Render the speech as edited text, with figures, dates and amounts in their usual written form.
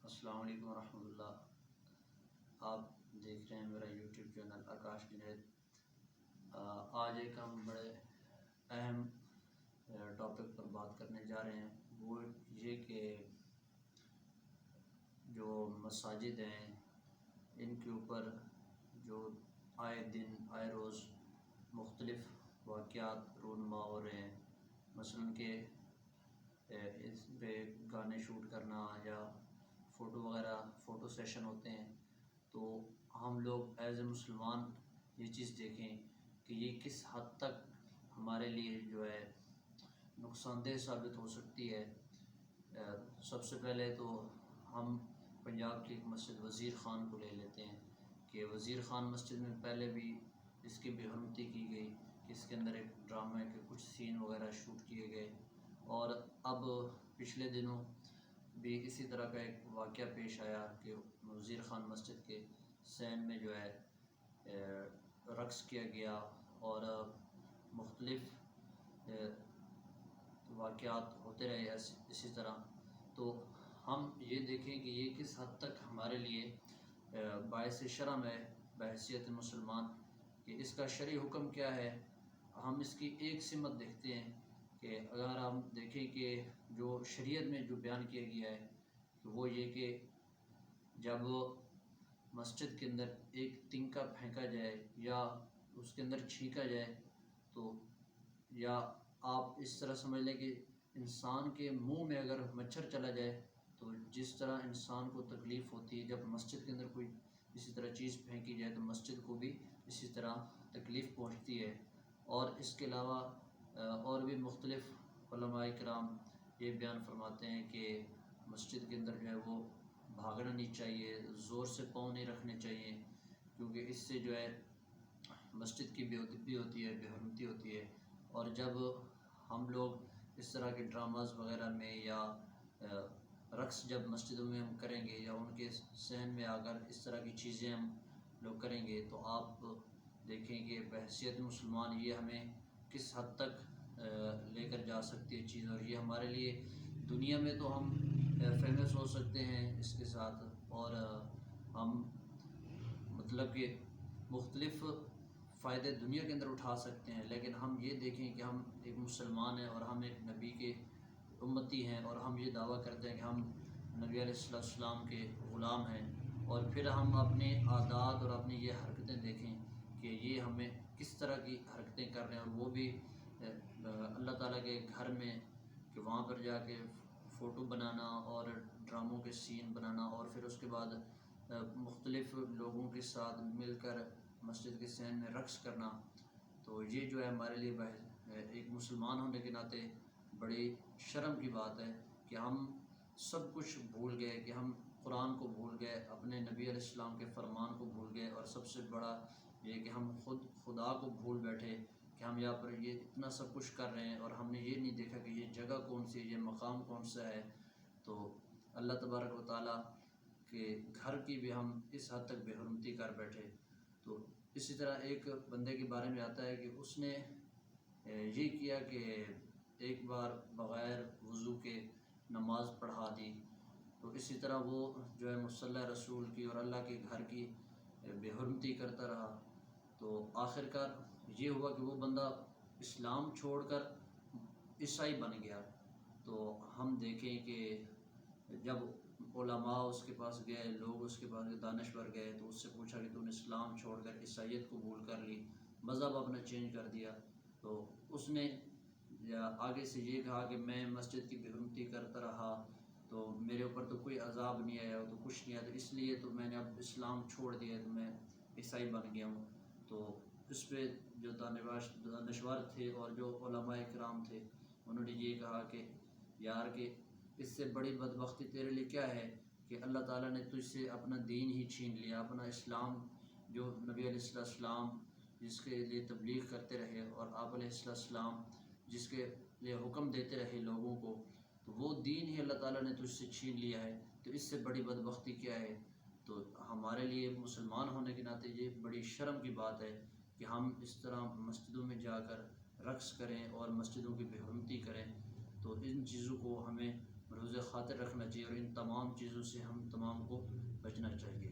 السلام علیکم ورحمۃ اللہ۔ آپ دیکھ رہے ہیں میرا یوٹیوب چینل آکاش جنید۔ آج ایک ہم بڑے اہم ٹاپک پر بات کرنے جا رہے ہیں، وہ یہ کہ جو مساجد ہیں ان کے اوپر جو آئے دن آئے روز مختلف واقعات رونما ہو رہے ہیں، مثلاً کہ اس پہ گانے شوٹ کرنا یا فوٹو سیشن ہوتے ہیں، تو ہم لوگ ایز اے مسلمان یہ چیز دیکھیں کہ یہ کس حد تک ہمارے لیے جو ہے نقصان دہ ثابت ہو سکتی ہے۔ سب سے پہلے تو ہم پنجاب کی ایک مسجد وزیر خان کو لے لیتے ہیں کہ وزیر خان مسجد میں پہلے بھی اس کی بے حرمتی کی گئی کہ اس کے اندر ایک ڈرامہ کے کچھ سین وغیرہ شوٹ کیے گئے، اور اب پچھلے دنوں بھی اسی طرح کا ایک واقعہ پیش آیا کہ وزیر خان مسجد کے سین میں جو ہے رقص کیا گیا، اور مختلف واقعات ہوتے رہے اسی طرح۔ تو ہم یہ دیکھیں کہ یہ کس حد تک ہمارے لیے باعث شرم ہے بحیثیت مسلمان، کہ اس کا شرعی حکم کیا ہے۔ ہم اس کی ایک سمت دیکھتے ہیں کہ اگر ہم دیکھیں کہ جو شریعت میں جو بیان کیا گیا ہے کہ وہ یہ کہ جب مسجد کے اندر ایک تنکا پھینکا جائے یا اس کے اندر چھینکا جائے، تو یا آپ اس طرح سمجھ لیں کہ انسان کے منہ میں اگر مچھر چلا جائے تو جس طرح انسان کو تکلیف ہوتی ہے، جب مسجد کے اندر کوئی اسی طرح چیز پھینکی جائے تو مسجد کو بھی اسی طرح تکلیف پہنچتی ہے۔ اور اس کے علاوہ اور بھی مختلف علماء کرام یہ بیان فرماتے ہیں کہ مسجد کے اندر جو ہے وہ بھاگنا نہیں چاہیے، زور سے پاؤں نہیں رکھنے چاہیے، کیونکہ اس سے جو ہے مسجد کی بے ادبی ہوتی ہے، بے حرمتی ہوتی ہے۔ اور جب ہم لوگ اس طرح کے ڈراماز وغیرہ میں یا رقص جب مسجدوں میں ہم کریں گے یا ان کے صحن میں آ کر اس طرح کی چیزیں ہم لوگ کریں گے، تو آپ دیکھیں کہ بحیثیت مسلمان یہ ہمیں کس حد تک لے کر جا سکتی ہے چیز، اور یہ ہمارے لیے دنیا میں تو ہم فیمس ہو سکتے ہیں اس کے ساتھ، اور ہم مطلب کہ مختلف فائدے دنیا کے اندر اٹھا سکتے ہیں، لیکن ہم یہ دیکھیں کہ ہم ایک مسلمان ہیں اور ہم ایک نبی کے امتی ہیں، اور ہم یہ دعویٰ کرتے ہیں کہ ہم نبی علیہ السلام کے غلام ہیں، اور پھر ہم اپنے عادات اور اپنی یہ حرکتیں دیکھیں کہ یہ ہمیں کس طرح کی حرکتیں کر رہے ہیں، اور وہ بھی اللہ تعالیٰ کے گھر میں، کہ وہاں پر جا کے فوٹو بنانا اور ڈراموں کے سین بنانا، اور پھر اس کے بعد مختلف لوگوں کے ساتھ مل کر مسجد کے صحن میں رقص کرنا۔ تو یہ جو ہے ہمارے لیے ایک مسلمان ہونے کے ناطے بڑی شرم کی بات ہے کہ ہم سب کچھ بھول گئے، کہ ہم قرآن کو بھول گئے، اپنے نبی علیہ السلام کے فرمان کو بھول گئے، اور سب سے بڑا یہ کہ ہم خود خدا کو بھول بیٹھے کہ ہم یہاں پر یہ اتنا سب کچھ کر رہے ہیں، اور ہم نے یہ نہیں دیکھا کہ یہ جگہ کون سی ہے، یہ مقام کون سا ہے۔ تو اللہ تبارک و تعالیٰ کے گھر کی بھی ہم اس حد تک بے حرمتی کر بیٹھے۔ تو اسی طرح ایک بندے کے بارے میں آتا ہے کہ اس نے یہ کیا کہ ایک بار بغیر وضو کے نماز پڑھا دی، تو اسی طرح وہ جو ہے مصلی رسول کی اور اللہ کے گھر کی بے حرمتی کرتا رہا۔ تو آخر کار یہ ہوا کہ وہ بندہ اسلام چھوڑ کر عیسائی بن گیا۔ تو ہم دیکھیں کہ جب علماء اس کے پاس گئے، لوگ اس کے پاس دانشور گئے، تو اس سے پوچھا کہ تو نے اسلام چھوڑ کر عیسائیت قبول کر لی، مذہب اپنا چینج کر دیا۔ تو اس نے آگے سے یہ کہا کہ میں مسجد کی بے حرمتی کرتا رہا تو میرے اوپر تو کوئی عذاب نہیں آیا، تو کچھ نہیں آیا، تو اس لیے تو میں نے اب اسلام چھوڑ دیا، تو میں عیسائی بن گیا ہوں۔ تو اس پہ جو دانشور تھے اور جو علماء کرام تھے، انہوں نے یہ کہا کہ یار کہ اس سے بڑی بدبختی تیرے لیے کیا ہے کہ اللہ تعالیٰ نے تجھ سے اپنا دین ہی چھین لیا، اپنا اسلام جو نبی علیہ السلام جس کے لیے تبلیغ کرتے رہے، اور آپ علیہ السلام جس کے لیے حکم دیتے رہے لوگوں کو، تو وہ دین ہی اللہ تعالیٰ نے تجھ سے چھین لیا ہے، تو اس سے بڑی بدبختی کیا ہے۔ تو ہمارے لیے مسلمان ہونے کے ناطے یہ بڑی شرم کی بات ہے کہ ہم اس طرح مسجدوں میں جا کر رقص کریں اور مسجدوں کی بے حرمتی کریں۔ تو ان چیزوں کو ہمیں ملحوظ خاطر رکھنا چاہیے، اور ان تمام چیزوں سے ہم تمام کو بچنا چاہیے۔